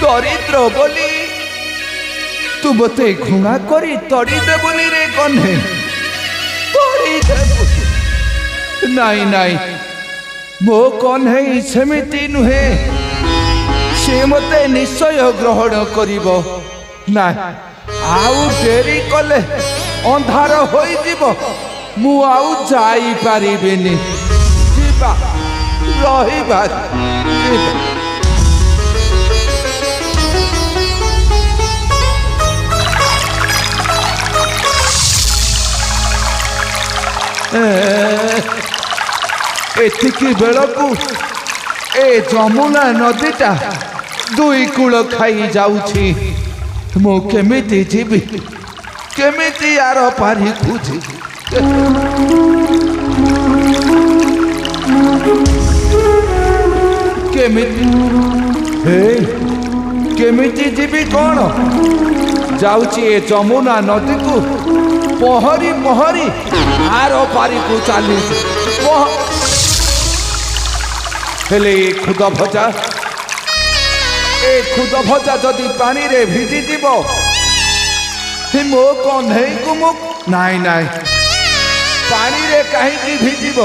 दरिद्र बोली तू मते घुणा करी तड़ी देबुनी रे कन्हे तड़ी देबुनी नाई नाई मो कन्हे सेमिति नुहे से मते निश्चय ग्रहण करिबो ना आउ डेरी कले अंधार होई जीवो मु आउ जाई पारिबेनी जीवा रहिबा जीवा एतिकी बेलकू ए जमुना नदीटा दुई कूल खाई जाउछि मु केमिति जीवी केमिति यार पारी खुजी केमिति हे केमिति जीवी कौन जाउछि ए जमुना नदी को पहरी पहरी आर पारी को चली हेले खुद भजा जदि पानी रे भिजी जीव मो कन्हई को मु नाई नाई पानी रे कहीं भिजिब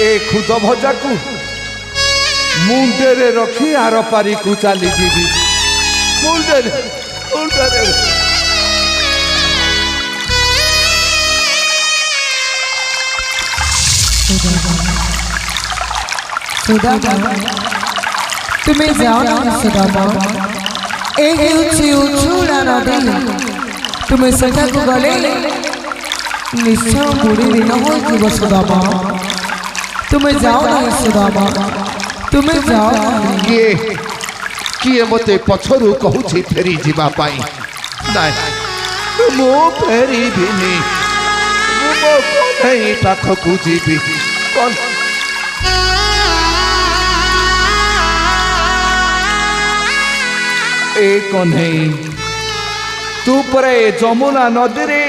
ए खुद भजा को मुंडे रे रखी आर पारी को चली जीवी मुंडे तुम्हें जाओ ना सुदामा एक उछूड़ा नदी तुम्हें सखा को गले निश्चय बुढ़ी दिन हो जीव सुदामा तुम्हें जाओ ना सुदामा तुम्हें जाओ किए मते पछरु कहूछि फेरी जीवा पाई नाय मो फेरी बिनी मो कोनै पाखकु जीवी कोन ए कन्हई तू परे जमुना नदी रे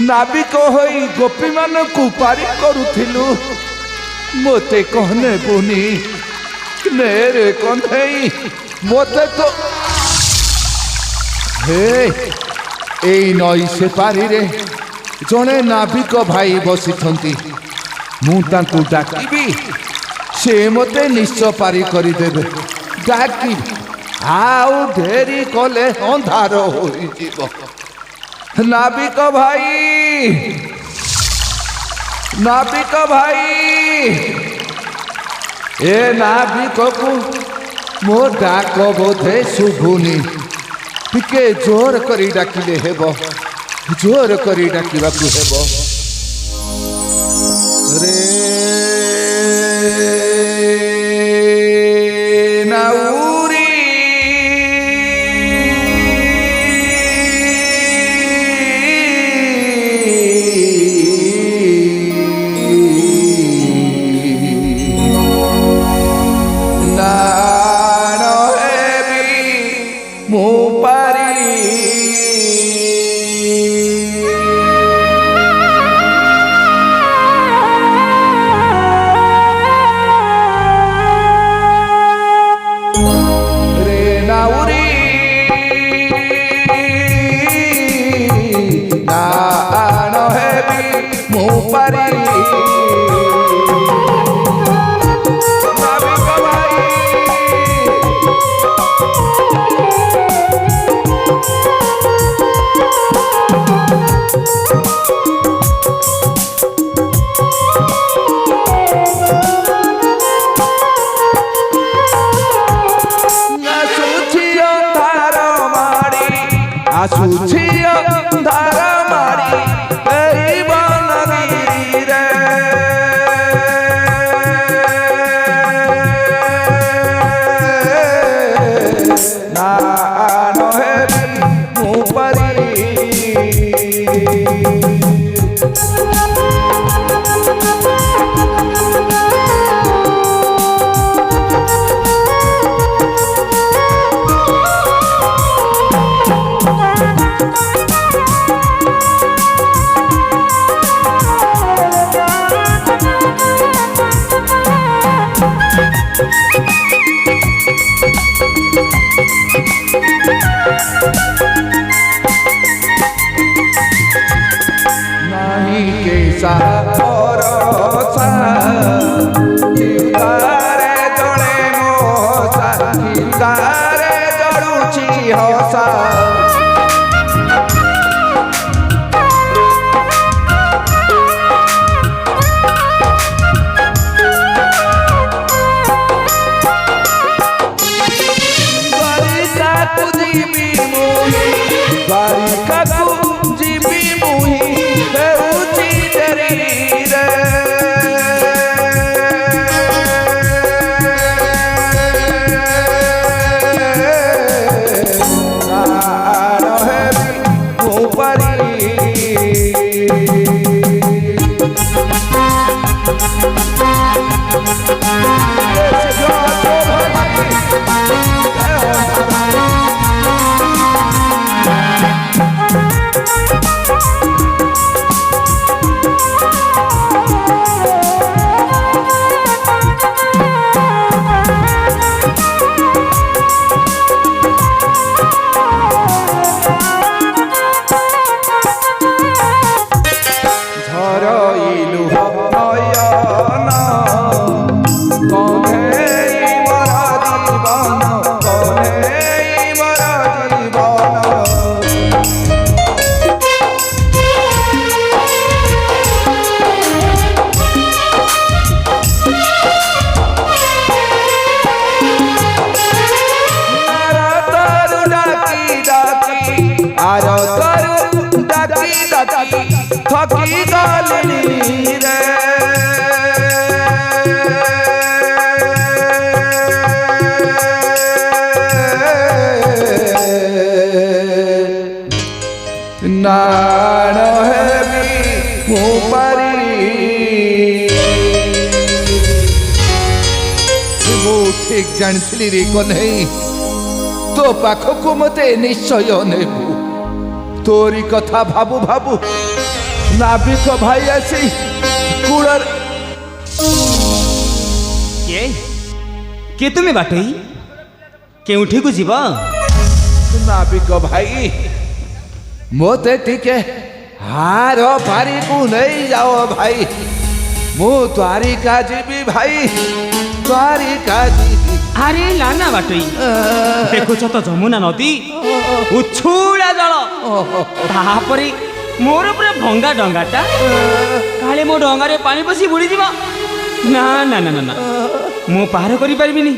नाविक होई गोपी मान को पारी करुथिलु मोते कहने बुनी ने रे कन्हई मोते तो हे ए नई से पारी रे जने नाविक भाई बसी थंती मु तांकु डाकिबी से मोते निश्चय पारी करी देबे डाकी आउ ढेरी कले अंधार हो नाविक भाई ए नाविक को मो डाक बोधे शुभुनी टिके जोर करी डाकिले हेबो जोर करी डाकिबाकु हेबो रे नाउरी ଗାରେ ଜଳୁଛି ହସା ବାରିକାକୁ ଯିବି ମୁହିଁ ବାରିକାକୁ ଯିବି ମୁହିଁ ହେଉଛି ଡେରିରେ କାଳ ହେବି ମୁଁ ପାରି ঝরইলু নয়ন কনেই মর জীবন কনেই মর জীবন আর তরু ডাকি ডাকি থকি গলি রে নাণ হেবি মু পারি মু ঠিক জাଣିଥିଲି রে কনেই তো পাখକୁ মতে নিশ্চয় নেবু তোরি কথা ভাবু ভাবু নাবিক ভাই আসি কুড়ার କିଏ କିଏ ତୁମେ ବାଟୋଇ କେଉଁଠିକୁ ଯିବ নাবিক ভাই মতে টিকে হার পারিকু নেই যাও ভাই মু দ্বারিকা ଯିବି ভাই দ্বারিকা ଯିବି ଆରେ ଲାନା ବାଟୋଇ ଦେଖୁଛ ତ ଯମୁନା ନଦୀ ଉଛୁଳା ଜଳ ତାପରେ ମୋର ପୁରା ଭଙ୍ଗା ଡଙ୍ଗାଟା କାଳେ ମୋ ଡଙ୍ଗାରେ ପାଣି ପଶି ବୁଡ଼ିଯିବ ନା ନା ନା ନା ନା ମୁଁ ପାର କରିପାରିବିନି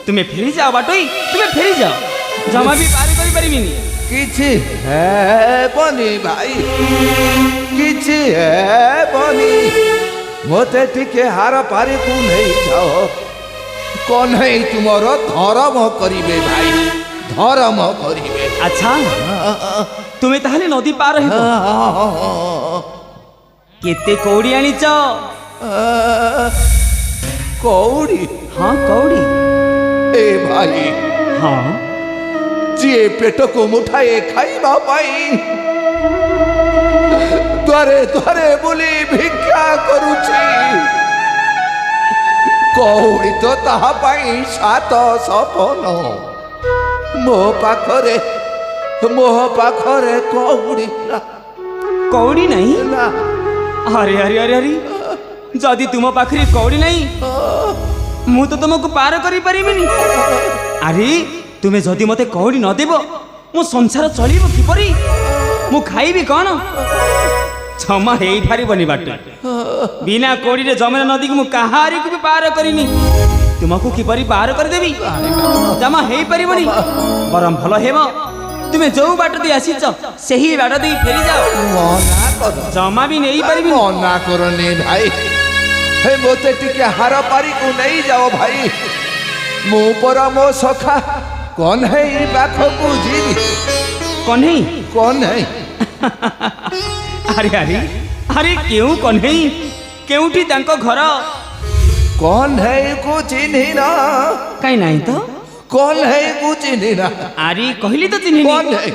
ତୁମେ ଫେରିଯାଅ ବାଟୋଇ ତୁମେ ଫେରିଯାଅ ଜମା ବି ପାର କରିପାରିବିନି କିଛି ହେବନି ଭାଇ କିଛି ହେବନି ମତେ ଟିକେ ହାର ପାରିକୁ ନେଇ ଯାଅ କହ୍ନେଇ ତୁମର ଧର୍ମ କରିବେ ଭାଇ ଧର୍ମ କରିବେ ଆଚ୍ଛା ତୁମେ ତାହେଲେ ନଦୀ ପାର ହେବ କେତେ କଉଡ଼ି ଆଣିଛ କଉଡ଼ି ହଁ କଉଡ଼ି ଏ ଭାଇ ହଁ ଯିଏ ପେଟକୁ ମୁଠାଏ ଖାଇବା ପାଇଁ ଦ୍ୱାରେ ଦ୍ୱାରେ ବୁଲି ଭିକ୍ଷା କରୁଛି କଉଡ଼ି ତ ତାହା ପାଇଁ ସାତ ସପନ ମୋ ପାଖରେ କଉଡ଼ି କଉଡ଼ି ନାହିଁ ନା ଆରେ ଆରେ ଆରେ ଆରେ ଯଦି ତୁମ ପାଖରେ କଉଡ଼ି ନାହିଁ ମୁଁ ତ ତୁମକୁ ପାର କରିପାରିବିନି ଆରେ ତୁମେ ଯଦି ମୋତେ କଉଡ଼ି ନ ଦେବ ମୋ ସଂସାର ଚଳିବ କିପରି ମୁଁ ଖାଇବି କ'ଣ ଜମା ହେଇପାରିବନି ବାଟ ବିନା କଉଡ଼ିରେ ଯମୁନା ନଦୀକୁ ମୁଁ କାହାରିକୁ ବି ପାର କରିନି ତୁମକୁ କିପରି ପାର କରିଦେବି ଜମା ହେଇପାରିବନି ବରଂ ଭଲ ହେବ ତୁମେ ଯୋଉ ବାଟ ଦେଇ ଆସିଛ ସେହି ବାଟ ଦେଇ ଫେରିଯାଅ ମନା କର ଜମା ବି ନେଇପାରିବିନି ମନା କରନି ଭାଇ ହେ ମୋତେ ଟିକେ ହାର ପାରିକୁ ନେଇ ଯାଅ ଭାଇ ମୁଁ ପରା ମୋ ସଖା କହ୍ନେଇ ପାଖକୁ ଯିବି କହ୍ନେଇ କହ୍ନେଇ ଆରେ ଆରେ ଆରେ କେଉଁ କହ୍ନେଇ କେଉଁଠି ତାଙ୍କ ଘର କହ୍ନେଇକୁ ଚିହ୍ନିନ କାଇଁ ନାହିଁ ତ କହ୍ନେଇକୁ ଚିହ୍ନିନ ଆରେ କହିଲି ତ ଚିହ୍ନିନି କହ୍ନେଇ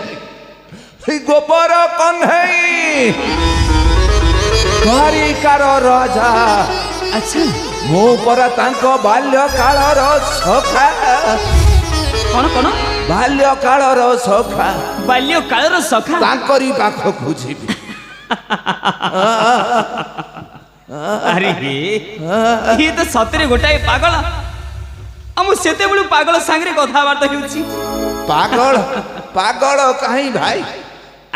ଗୋବର କହ୍ନେଇ ଦ୍ୱାରିକାର ରାଜା ଆଚ୍ଛା ମୁଁ ପରା ତାଙ୍କ ବାଲ୍ୟକାଳର ସଖା କ'ଣ କ'ଣ ବାଲ୍ୟକାଳର ସଖା ବାଲ୍ୟକାଳର ସଖା ତାଙ୍କରି ପାଖକୁ ଯିବି ଆରେ ଇଏ ତ ସତରେ ଗୋଟାଏ ପାଗଳ ଆମ ସେତେବେଳୁ ପାଗଳ ସାଙ୍ଗରେ କଥାବାର୍ତ୍ତା ହେଉଛି। ପାଗଳ ପାଗଳ କାହିଁ ଭାଇ?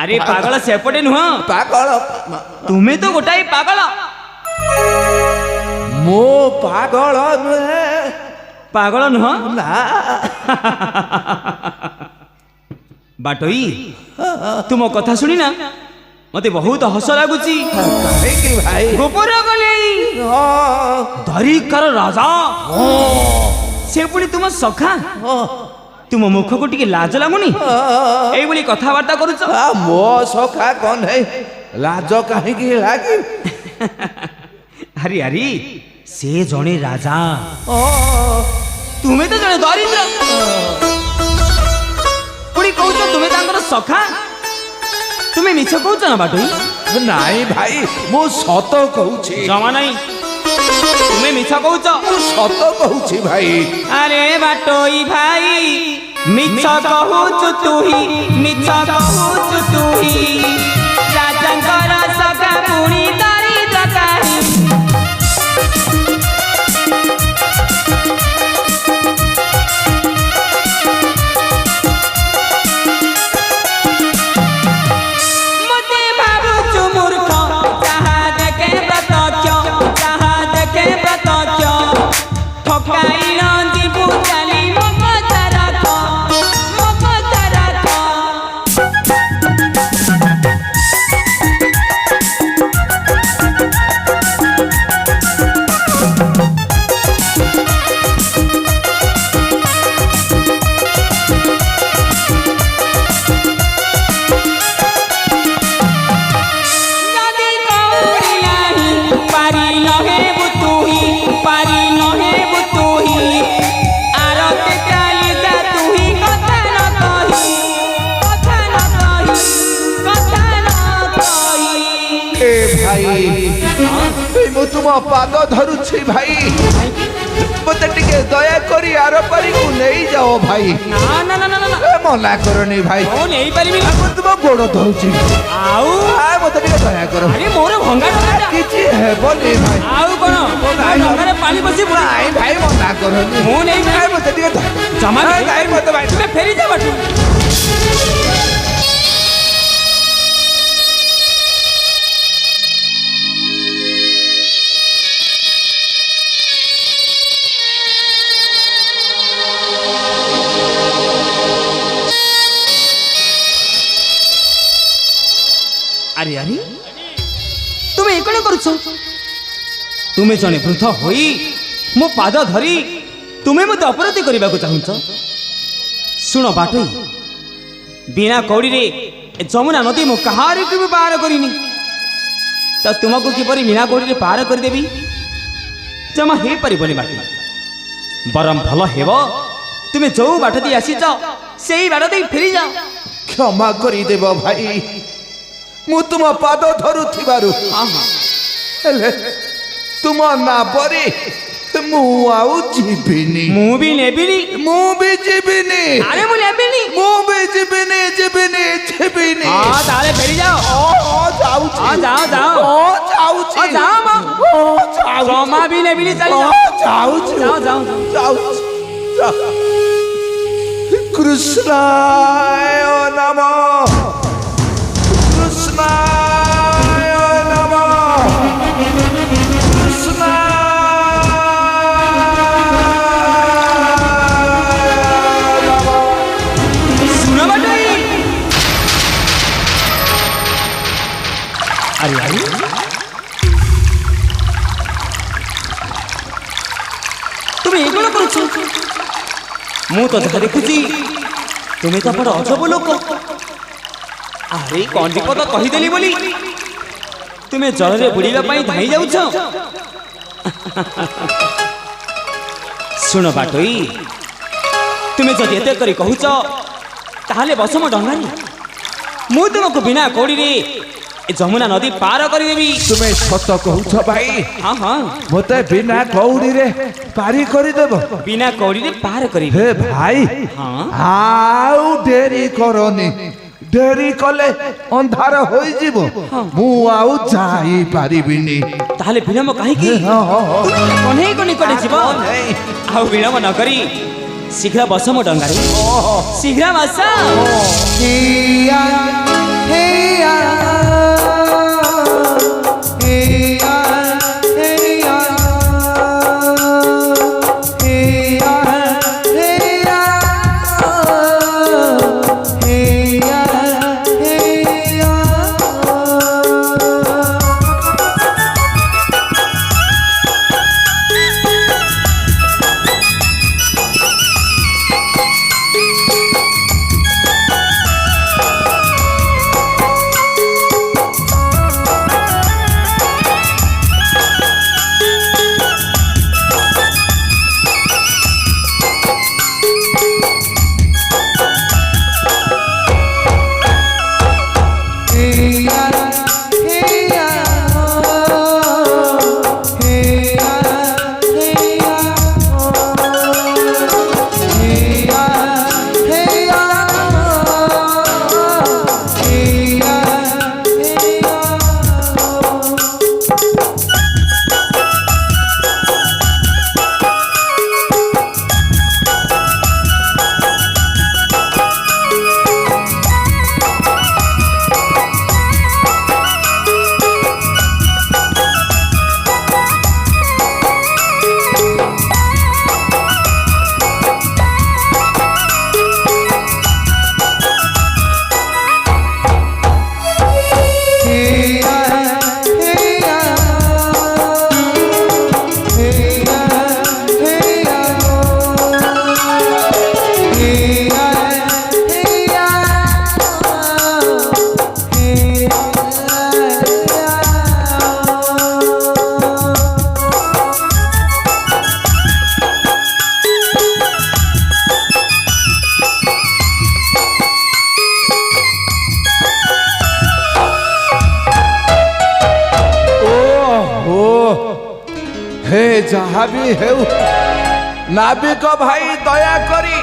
ଆରେ ପାଗଳ ସେପଟେ ନୁହଁ, ପାଗଳ ତୁମେ ତ ଗୋଟାଏ ପାଗଳ। ମୋ ପାଗଳ ନୁହେଁ। ପାଗଳ ନୁହଁ ନା ବାଟୋଇ, ତୁମ କଥା ଶୁଣି ନା ମତେ ବହୁତ ହସ ଲାଗୁଛି। କାହିଁକି ଭାଇ? ଗୋବର ଗଲେଇ ହଁ, ଧରିକାର ରାଜା, ସେ ପୁଣି ତୁମ ସଖା। ତୁମ ମୁଖକୁ ଟିକେ ଲାଜ ଲାଗୁନି ଏଇଭଳି କଥାବାର୍ତ୍ତା କରୁଛ? ମୋ ସଖା କହ୍ନେଇ ଲାଜ କାହିଁକି ଲାଗି? ଆରେ ଆରେ ସେ ଜଣେ ରାଜା, ତୁମେ ତ ଜଣେ ଦରିଦ୍ର। ପୁଣି କହୁଛ ତୁମେ ତାଙ୍କର ସଖା? ତୁମେ ମିଛ କହୁଛ ନା ବାଟୋଇ? ନାଇଁ ଭାଇ, ମୁଁ ସତ କହୁଛି। ଜମା ନାହିଁ, ତୁମେ ମିଛ କହୁଛ। ମୁଁ ସତ କହୁଛି ଭାଇ। ଆରେ ବାଟୋଇ ଭାଇ, ମିଛ କହୁଛୁ ତୁହି, ମିଛ କହୁଛୁ ତୁହି। ରାଜାଙ୍କର ସଖା ପୁଣି ଦରିଦ୍ର କାହିଁ? ମତେ ଭାବୁଛୁ ମୂର୍ଖ, ଯାହା ଦେଖେ ପ୍ରତ୍ୟକ୍ଷ, ଯାହା ଦେଖେ ପ୍ରତ୍ୟକ୍ଷ। ଠକାଇ ନ ଯିବୁ ଚାଲି ମୋ କଥା ରଖ, ମୋ କଥା ରଖ। ଯଦି କଉଡ଼ି ନାହିଁ, ପାରି ନ ହେବୁ ତୁହି, ପାରି ନ ହେବୁ ତୁହି। ଆରତି ଚାଲିଯା ତୁହି, କଥା ନ କହି, କଥା ନ କହି, କଥା ନ କହି। ଏ ଭାଇ, ମୁଁ ତୁମ ପାଦ ଧରୁଛି ଭାଇ, ମତେ ଟିକେ ଦୟା କରି ଆର ପାରିକୁ ନେଇଯାଅ ଭାଇ। ନା ନା ନା ନା ନା, ଏ ମନା କରନି ଭାଇ, ମୁଁ ନେଇପାରିବିନି। ମୁଁ ତୁମ ଗୋଡ଼ ଧରୁଛି। ଆଉ ମତେ ଟିକେ ଦୟା କର। ଆରେ ମୋର ଭଙ୍ଗା ଟଙ୍କାଟା। କିଛି ହେବନି ଭାଇ। ଆଉ କଣ ଟଙ୍କାରେ ପାଣି ପଶି ନାଇଁ ଭାଇ, ମନା କରନି। ମୁଁ ନେଇ ଭାଇ, ମତେ ଟିକେ ଜମା ନାଇଁ ଭାଇ, ମତେ ଭାଇ ତୁମେ ଫେରି ଯା ବାଟୁ। আরে আরে তুমি এ কଣ କରୁଛ? ତୁମେ ଜଣେ ବୃଦ୍ଧ ହୋଇ ମୋ ପାଦ ଧରି ତୁମେ ମୋତେ ଅପରାଧ କରିବାକୁ ଚାହୁଁଛ? ଶୁଣ ବାଟୋଇ, ବିନା କଉଡ଼ିରେ ଏ ଯମୁନା ନଦୀ ମୁଁ କାହାରିକୁ ବି ପାର କରିନି, ତ ତୁମକୁ କିପରି ବିନା କଉଡ଼ିରେ ପାର କରିଦେବି? ଜମା ହେଇପାରିବନି ବାଟୋଇ। ବରଂ ଭଲ ହେବ ତୁମେ ଯୋଉ ବାଟ ଦେଇ ଆସିଛ ସେଇ ବାଟ ଦେଇ ଫେରିଯାଅ। କ୍ଷମା କରିଦେବ ଭାଇ, ମୁଁ ତୁମ ପାଦ ଧରୁଥିବାରୁ। ହେଲେ ତୁମ ନାବରେ ମୁଁ ଆଉ ଯିବିନି। ମୁଁ ବି ନେବିନି। ମୁଁ ବି ଯିବିନି। ଆରେ ମୁଁ ନେବିନି। ମୁଁ ବି ଯିବିନି, ଯିବିନି, ଯିବିନି। ହଁ ତାହେଲେ ଫେରିଯାଅ। ଯାଉଛି। ଯାଅ ଯାଅ ଯାଉଛି। ଯାଅ ଯାଉଛି। ଜମା ବି ନେବିନି, ଚାଲି ଯାଉଛି। ଯାଅ ଯାଅ ଯାଉଛି। କୃଷ୍ଣାୟ ନମଃ, କୃଷ୍ଣାୟ ନମଃ, କୃଷ୍ଣାୟ ନମଃ। ଶୁଣ ବାଟୋଇ, ଆରେ ଆରେ ତୁମେ ଏ କଣ କରୁଛ? ମୁଁ ତ ଯାହା ଦେଖୁଛି ତୁମେ ତ ବଡ଼ ଅଜବ ଲୋକ। ଆରେ କଣ୍ଡିପ ତ କହିଦେଲି ବୋଲି ତୁମେ ଜଳରେ ବୁଡ଼ିବା ପାଇଁ ଧାଇଁ ଯାଉଛ। ଶୁଣ ବାଟୋଇ, ତୁମେ ଯଦି ଏତେ କରି କହୁଛ ତାହେଲେ ବସ ମୋ ଡଙ୍ଗାରେ, ମୁଁ ତୁମକୁ ବିନା କଉଡ଼ିରେ ଏ ଯମୁନା ନଦୀ ପାର କରିଦେବି। ତୁମେ ସତ କହୁଛ ଭାଇ? ହଁ ହଁ, ମତେ ବିନା କଉଡ଼ିରେ ପାରି କରିଦେବ? ବିନା କଉଡ଼ିରେ ପାର କରିବି। ହେ ଭାଇ, ହଁ ଆଉ ଡେରି କରନି, ଡେରି କଲେ ଅନ୍ଧାର ହୋଇଯିବ ମୁଁ ଆଉ ଯାଇପାରିବିନି ତାହେଲେ ବିଳମ୍ବ କାହିଁକି କହ୍ନେଇଙ୍କ ନିକଟରେ ଯିବ ଆଉ ବିଳମ୍ବ ନ କରି ଶୀଘ୍ର ବସ ମୋ ଡଙ୍ଗାରେ ଶୀଘ୍ର ବସ ହେଇଆ ହେଇଆ ହେଇଆ ହେଇଆ ହେଇଆ ହେଇଆ ହେଇଆ ହେଇଆ हे जहाँ भी हेउ नाविक भाई दया करी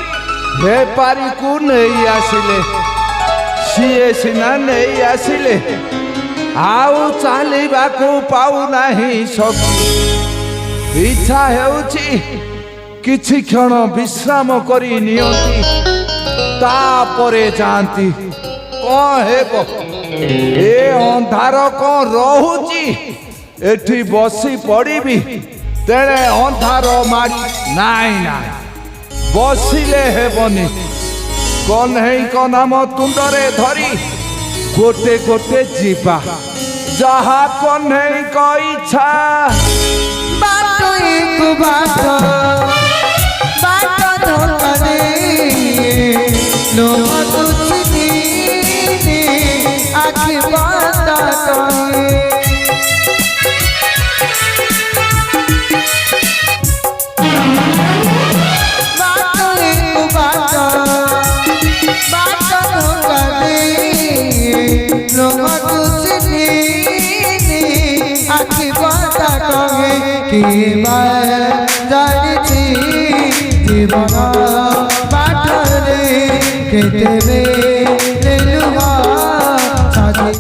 हे पारी को नहीं आसिले सीए सिना नहीं आसिले आउ चलिबा को पाउ नाही सब इच्छा हेउची किछि क्षण विश्राम करी नियंती तापरे जानती कौन हेबो ए अंधार कौन रहुची एठी बसी पड़ीबी तेरे अंधार मारी नाई नाई बसिले हेबनी कन्हई को नाम तुंडरे धरी गोटे गोटे जीवा जहा कन्हई को इच्छा बाट एक बाट धोखा दे लोग तुझी आखि बात कहे जीवन बाटरे केते